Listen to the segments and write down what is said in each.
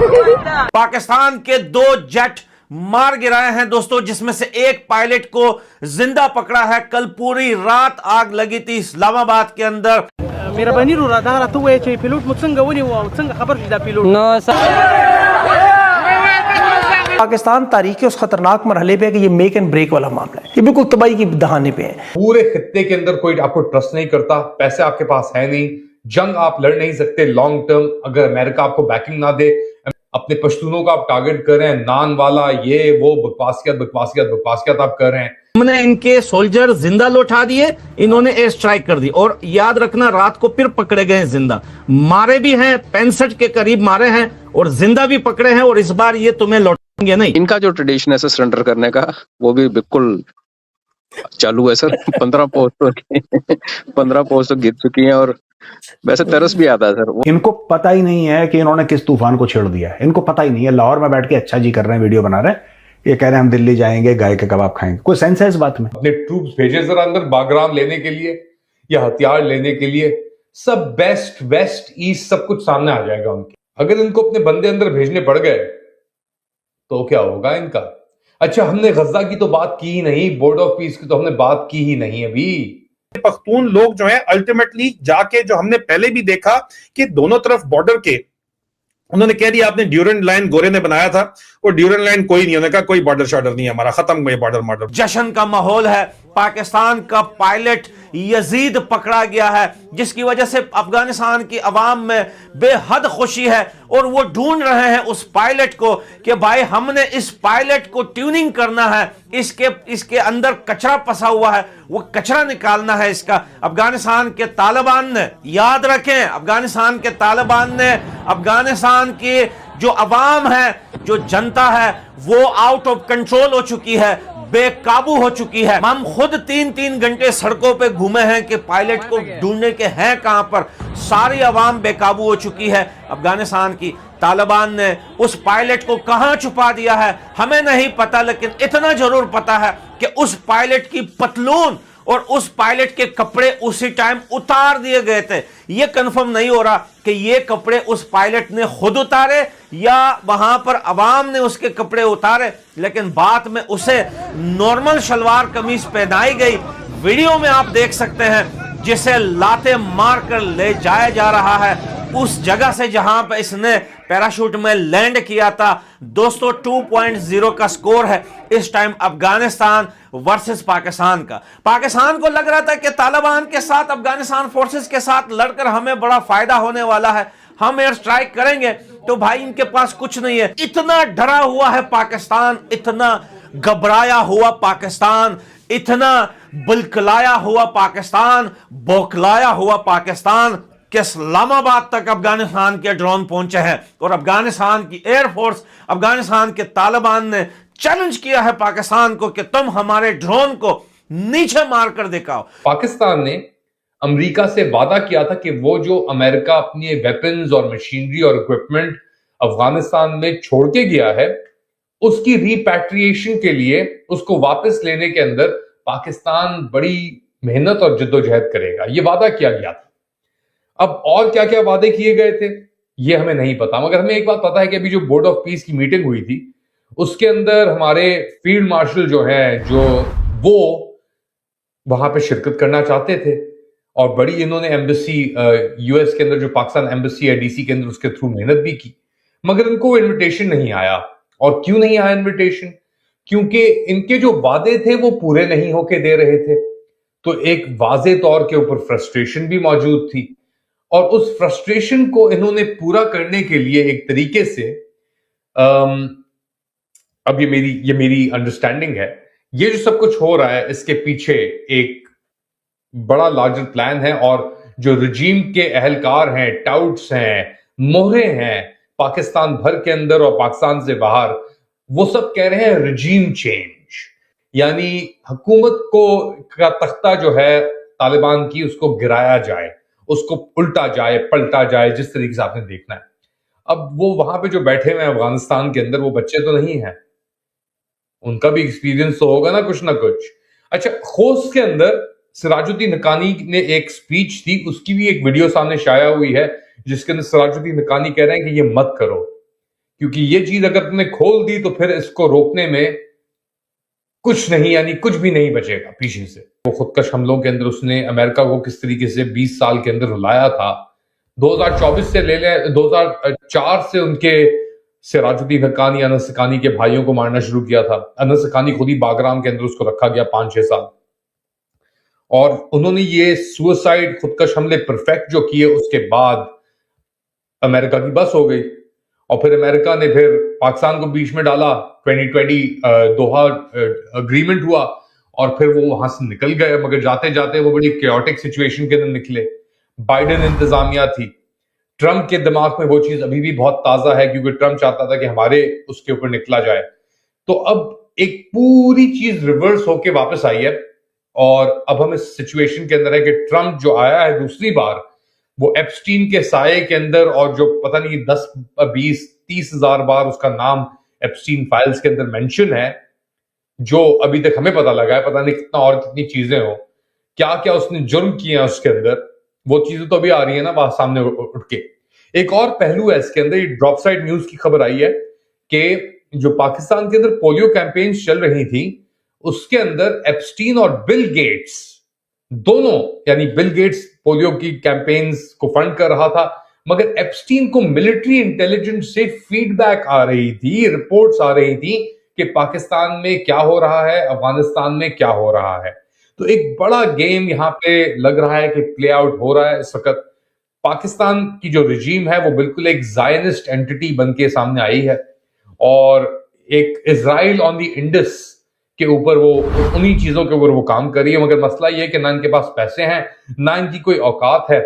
पाकिस्तान के 2 जेट मार गिराए हैं दोस्तों, जिसमें से एक पायलट को जिंदा पकड़ा है। कल पूरी रात आग लगी थी इस्लामाबाद के अंदर। मेरा बनी रो रहा था तो वो पिलोट मुझसे वो नहीं हुआ, मुझसे खबर सीधा पिलोट पाकिस्तान तारीख के उस खतरनाक मरहले पे है कि ये मेक एंड ब्रेक वाला मामला है। ये बिल्कुल तबाही की दहाने पे है। पूरे खित्ते के अंदर कोई आपको ट्रस्ट नहीं करता, पैसे आपके पास है नहीं, जंग आप लड़ नहीं सकते लॉन्ग टर्म अगर अमेरिका आपको बैकिंग ना दे। अपने पश्तूनों का आप टारगेट कर रहे हैं, नान वाला ये वो बकवासियत आप कर रहे हैं। हमने इनके सोल्जर जिंदा लौटा दिए, इन्होंने एयर स्ट्राइक कर दी। और याद रखना, रात को फिर पकड़े गए जिंदा, मारे भी हैं, 65 के करीब मारे हैं और जिंदा भी पकड़े हैं। और इस बार ये तुम्हें लौटाएंगे नहीं। इनका जो ट्रेडिशन है सरेंडर करने का, वो भी बिल्कुल चालू है सर। 15 पोस्ट गिर चुकी हैं और वैसे तरस भी आता है सर। इनको पता ही नहीं है कि इन्होंने किस तूफान को छेड़ दिया है। इनको पता ही नहीं है। लाहौर में बैठ के अच्छा जी कर रहे हैं, वीडियो बना रहे हैं, ये कह रहे हैं हम दिल्ली जाएंगे, गाय के कबाब खाएंगे। कोई सेंस है इस बात में? अपने ट्रूप्स भेजे जरा अंदर बागराम लेने के लिए या हथियार लेने के लिए। सब बेस्ट वेस्ट ईस्ट सब कुछ सामने आ जाएगा उनके। अगर इनको अपने बंदे अंदर भेजने पड़ गए तो क्या होगा इनका। अच्छा, हमने गजा की तो बात की ही नहीं, बोर्ड ऑफ पीस की तो हमने बात की ही नहीं अभी। पख्तून लोग जो है अल्टीमेटली जाके, जो हमने पहले भी देखा कि दोनों तरफ बॉर्डर के उन्होंने कह दिया आपने ड्यूरेंट लाइन गोरे ने बनाया था, वो ड्यूरेंट लाइन कोई नहीं, उन्होंने कहा कोई बॉर्डर शॉर्डर नहीं है हमारा, खत्म हुए बॉर्डर। जश्न का माहौल है। पाकिस्तान का पायलट यजीद पकड़ा गया है, जिसकी वजह से अफगानिस्तान की अवाम में बेहद खुशी है और वो ढूंढ रहे हैं उस पायलट को कि भाई हमने इस पायलट को ट्यूनिंग करना है, इसके अंदर कचरा फंसा हुआ है, वो कचरा निकालना है इसका। अफगानिस्तान के तालिबान ने, याद रखें, अफगानिस्तान के तालिबान ने अफगानिस्तान की जो अवाम है, जो जनता है, वो आउट ऑफ कंट्रोल हो चुकी है, बेकाबू हो चुकी है। हम खुद 3-3 घंटे सड़कों पे घूमे हैं कि पायलट को ढूंढने के हैं कहां पर। सारी अवाम बेकाबू हो चुकी है। अफगानिस्तान की तालिबान ने उस पायलट को कहां छुपा दिया है हमें नहीं पता, लेकिन इतना जरूर पता है कि उस पायलट की पतलून और उस पायलट के कपड़े उसी टाइम उतार दिए गए थे। यह कंफर्म नहीं हो रहा कि ये कपड़े उस पायलट ने खुद उतारे या वहां पर अवाम ने उसके कपड़े उतारे, लेकिन बाद में उसे नॉर्मल शलवार कमीज पहनाई गई। वीडियो में आप देख सकते हैं जिसे लाते मारकर ले जाया जा रहा है उस जगह से जहां पर इसने पैराशूट में लैंड किया था। दोस्तों 2.0 का स्कोर है इस टाइम अफगानिस्तान वर्सेस पाकिस्तान का। पाकिस्तान को लग रहा था कि तालिबान के साथ, अफगानिस्तान फोर्सेस के साथ लड़कर हमें बड़ा फायदा होने वाला है, हम एयर स्ट्राइक करेंगे। तो भाई इनके पास कुछ नहीं है। इतना डरा हुआ है पाकिस्तान, इतना घबराया हुआ पाकिस्तान, इतना बुलकलाया हुआ पाकिस्तान, बौखलाया हुआ पाकिस्तान कि इस्लामाबाद तक अफगानिस्तान के ड्रोन पहुंचे हैं। और अफगानिस्तान की एयरफोर्स, अफगानिस्तान के तालिबान ने चैलेंज किया है पाकिस्तान को कि तुम हमारे ड्रोन को नीचे मारकर दिखाओ। पाकिस्तान ने अमेरिका से वादा किया था कि वो जो अमेरिका अपनी वेपन्स और मशीनरी और इक्विपमेंट अफगानिस्तान में छोड़ के गया है, उसकी रिपैट्रिएशन के लिए, उसको वापस लेने के अंदर पाकिस्तान बड़ी मेहनत और जद्दोजहद करेगा। ये वादा किया गया था। अब और क्या क्या वादे किए गए थे ये हमें नहीं पता, मगर हमें एक बात पता है कि अभी जो बोर्ड ऑफ पीस की मीटिंग हुई थी उसके अंदर हमारे फील्ड मार्शल जो है, जो वो वहां पे शिरकत करना चाहते थे और बड़ी इन्होंने एम्बेसी यूएस के अंदर, जो पाकिस्तान एम्बेसी है डीसी के अंदर, उसके थ्रू मेहनत भी की, मगर इनको इन्विटेशन नहीं आया। और क्यों नहीं आया इन्विटेशन? क्योंकि इनके जो वादे थे वो पूरे नहीं होके दे रहे थे। तो एक वाजे तौर के ऊपर फ्रस्ट्रेशन भी मौजूद थी और उस फ्रस्ट्रेशन को इन्होंने पूरा करने के लिए एक तरीके से अब ये मेरी अंडरस्टैंडिंग है, ये जो सब कुछ हो रहा है इसके पीछे एक बड़ा लार्जर प्लान है। और जो रजीम के एहलकार हैं, टाउट्स हैं, मोहरे हैं पाकिस्तान भर के अंदर और पाकिस्तान से बाहर, वो सब कह रहे हैं रजीम चेंज, यानी हुकूमत को का तख्ता जो है तालिबान की, उसको गिराया जाए, उसको उल्टा जाए, पलटा जाए, जिस तरीके से आपने देखना है। अब वो वहां पे जो बैठे हुए हैं अफगानिस्तान के अंदर, वो बच्चे तो नहीं हैं, उनका भी एक्सपीरियंस तो होगा ना कुछ ना कुछ। अच्छा, खोस्त के अंदर सिराजुद्दीन हक्कानी ने एक स्पीच थी, उसकी भी एक वीडियो सामने शाया हुई है जिसके अंदर सिराजुद्दीन हक्कानी कह रहे हैं कि ये मत करो क्योंकि ये चीज अगर तुमने खोल दी तो फिर इसको रोकने में कुछ नहीं, यानी कुछ भी नहीं बचेगा पीछे से। वो खुदकश हमलों के अंदर उसने अमेरिका को किस तरीके से 20 साल के अंदर रुलाया था। 2024 से ले ले 2004 से उनके सिराजुद्दीन हक्कानी, अनस हक्कानी के भाइयों को मारना शुरू किया था। अनस हक्कानी खुद ही बागराम के अंदर उसको रखा गया 5-6 साल, और उन्होंने ये सुसाइड खुदकश हमले परफेक्ट जो किए, उसके बाद अमेरिका की बस हो गई। और फिर अमेरिका ने फिर पाकिस्तान को बीच में डाला। 2020 दोहा अग्रीमेंट हुआ और फिर वो वहां से निकल गए, मगर जाते जाते वो बड़ी केओटिक सिचुएशन के अंदर निकले। बाइडेन इंतजामिया थी, ट्रंप के दिमाग में वो चीज अभी भी बहुत ताजा है, क्योंकि ट्रंप चाहता था कि हमारे उसके ऊपर निकला जाए। तो अब एक पूरी चीज रिवर्स होके वापस आई है, और अब हम इस सिचुएशन के अंदर है कि ट्रंप जो आया है दूसरी बार, वो एप्स्टीन के साये के अंदर, और जो पता नहीं 10, 20, 30 हजार बार उसका नाम एप्स्टीन फाइल्स के अंदर मेंशन है, जो अभी तक हमें पता लगा है, पता नहीं कितना और कितनी चीजें हो, क्या क्या उसने जुर्म किए हैं उसके अंदर, वो चीजें तो अभी आ रही है ना वहां सामने उठ के। एक और पहलू है इसके अंदर, ये ड्रॉप साइड न्यूज की खबर आई है कि जो पाकिस्तान के अंदर पोलियो कैंपेन्स चल रही थी, उसके अंदर एप्स्टीन और बिल गेट्स दोनों, यानी बिल गेट्स पोलियो की कैंपेन्स को फंड कर रहा था, मगर एप्स्टीन को मिलिट्री इंटेलिजेंस से फीडबैक आ रही थी, रिपोर्ट्स आ रही थी कि पाकिस्तान में क्या हो रहा है, अफगानिस्तान में क्या हो रहा है। तो एक बड़ा गेम यहां पे लग रहा है कि प्ले आउट हो रहा है इस वक्त। पाकिस्तान की जो रिजीम है वो बिल्कुल एक जायनिस्ट एंटिटी बन के सामने आई है, और एक इजराइल ऑन द इंडस के ऊपर वो उन्हीं चीजों के ऊपर वो काम कर रही है। मगर मसला ये है कि ना इनके पास पैसे हैं, ना इनकी कोई औकात है,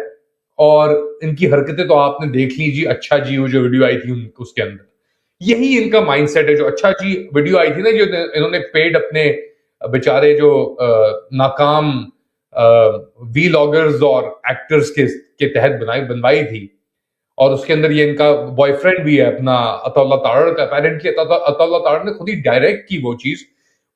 और इनकी हरकतें तो आपने देख लीजिए। अच्छा जी वो जो वीडियो आई थी उसके अंदर यही इनका माइंडसेट है। जो अच्छा जी वीडियो आई थी ना, जो इन्होंने पेड अपने बेचारे जो नाकाम वीलॉगर्स और एक्टर्स के तहत बनवाई थी, और उसके अंदर ये इनका बॉयफ्रेंड भी है अपना अताउल्लाह तारड़ का। अपेरेंटली अताउल्लाह तारड़ ने खुद ही डायरेक्ट की वो चीज।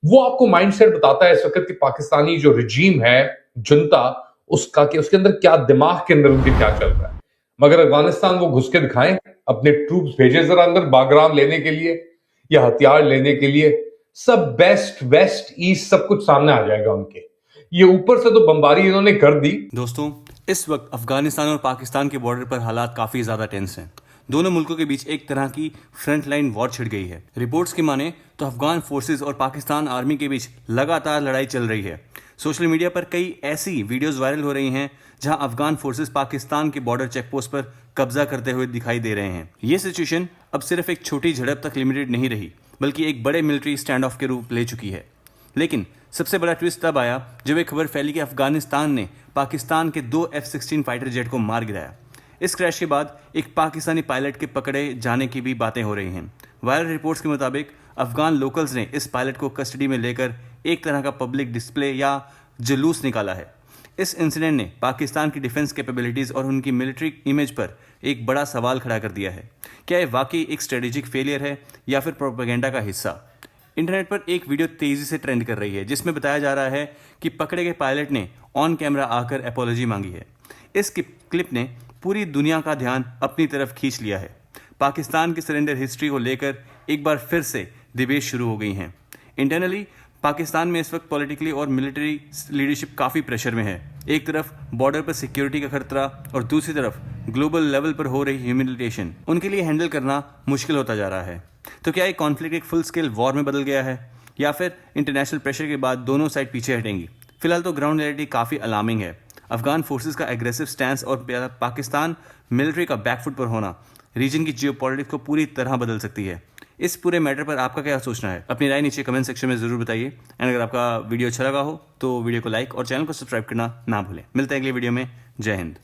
वो आपको माइंडसेट बताता है इस वक्त कि पाकिस्तानी जो रिजीम है, जुनता, उसका कि उसके अंदर क्या दिमाग के अंदर उनके क्या चल रहा है। मगर अफगानिस्तान वो घुस के दिखाएं, अपने ट्रूप्स भेजे जरा अंदर बागराम लेने के लिए या हथियार लेने के लिए, सब बेस्ट वेस्ट ईस्ट सब कुछ सामने आ जाएगा उनके। ये ऊपर से तो बमबारी इन्होंने कर दी। दोस्तों, इस वक्त अफगानिस्तान और पाकिस्तान के बॉर्डर पर हालात काफी ज्यादा टेंस हैं। दोनों मुल्कों के बीच एक तरह की फ्रंट लाइन वॉर छिड़ गई है। रिपोर्ट्स की माने तो अफगान फोर्सेस और पाकिस्तान आर्मी के बीच लगातार लड़ाई चल रही है। सोशल मीडिया पर कई ऐसी वीडियोस वायरल हो रही हैं जहां अफगान फोर्सेस पाकिस्तान के बॉर्डर चेकपोस्ट पर कब्जा करते हुए दिखाई दे रहे हैं। ये सिचुएशन अब सिर्फ एक छोटी झड़प तक लिमिटेड नहीं रही, बल्कि एक बड़े मिलिट्री स्टैंड ऑफ के रूप ले चुकी है। लेकिन सबसे बड़ा ट्विस्ट तब आया जब एक खबर फैली कि अफगानिस्तान ने पाकिस्तान के 2 F-16 फाइटर जेट को मार गिराया। इस क्रैश के बाद एक पाकिस्तानी पायलट के पकड़े जाने की भी बातें हो रही हैं। वायरल रिपोर्ट्स के मुताबिक अफगान लोकल्स ने इस पायलट को कस्टडी में लेकर एक तरह का पब्लिक डिस्प्ले या जुलूस निकाला है। इस इंसिडेंट ने पाकिस्तान की डिफेंस कैपेबिलिटीज और उनकी मिलिट्री इमेज पर एक बड़ा सवाल खड़ा कर दिया है। क्या ये वाकई एक स्ट्रेटेजिक फेलियर है या फिर प्रोपेगेंडा का हिस्सा? इंटरनेट पर एक वीडियो तेजी से ट्रेंड कर रही है जिसमें बताया जा रहा है कि पकड़े गए पायलट ने ऑन कैमरा आकर अपॉलॉजी मांगी है। इस क्लिप ने पूरी दुनिया का ध्यान अपनी तरफ खींच लिया है। पाकिस्तान की सरेंडर हिस्ट्री को लेकर एक बार फिर से डिबेट शुरू हो गई हैं। इंटरनली पाकिस्तान में इस वक्त पॉलिटिकली और मिलिट्री लीडरशिप काफ़ी प्रेशर में है। एक तरफ बॉर्डर पर सिक्योरिटी का खतरा और दूसरी तरफ ग्लोबल लेवल पर हो रही ह्यूमिलिटेशन उनके लिए हैंडल करना मुश्किल होता जा रहा है। तो क्या ये कॉन्फ्लिक्ट एक फुल स्केल वॉर में बदल गया है या फिर इंटरनेशनल प्रेशर के बाद दोनों साइड पीछे हटेंगी? फिलहाल तो ग्राउंड रियलिटी काफ़ी अलार्मिंग है। अफगान फोर्सेस का एग्रेसिव स्टैंस और पाकिस्तान मिलिट्री का बैकफुट पर होना रीजन की जियोपॉलिटिक्स को पूरी तरह बदल सकती है। इस पूरे मैटर पर आपका क्या सोचना है? अपनी राय नीचे कमेंट सेक्शन में जरूर बताइए। एंड अगर आपका वीडियो अच्छा लगा हो तो वीडियो को लाइक और चैनल को सब्सक्राइब करना ना भूलें। मिलते हैं अगले वीडियो में। जय हिंद।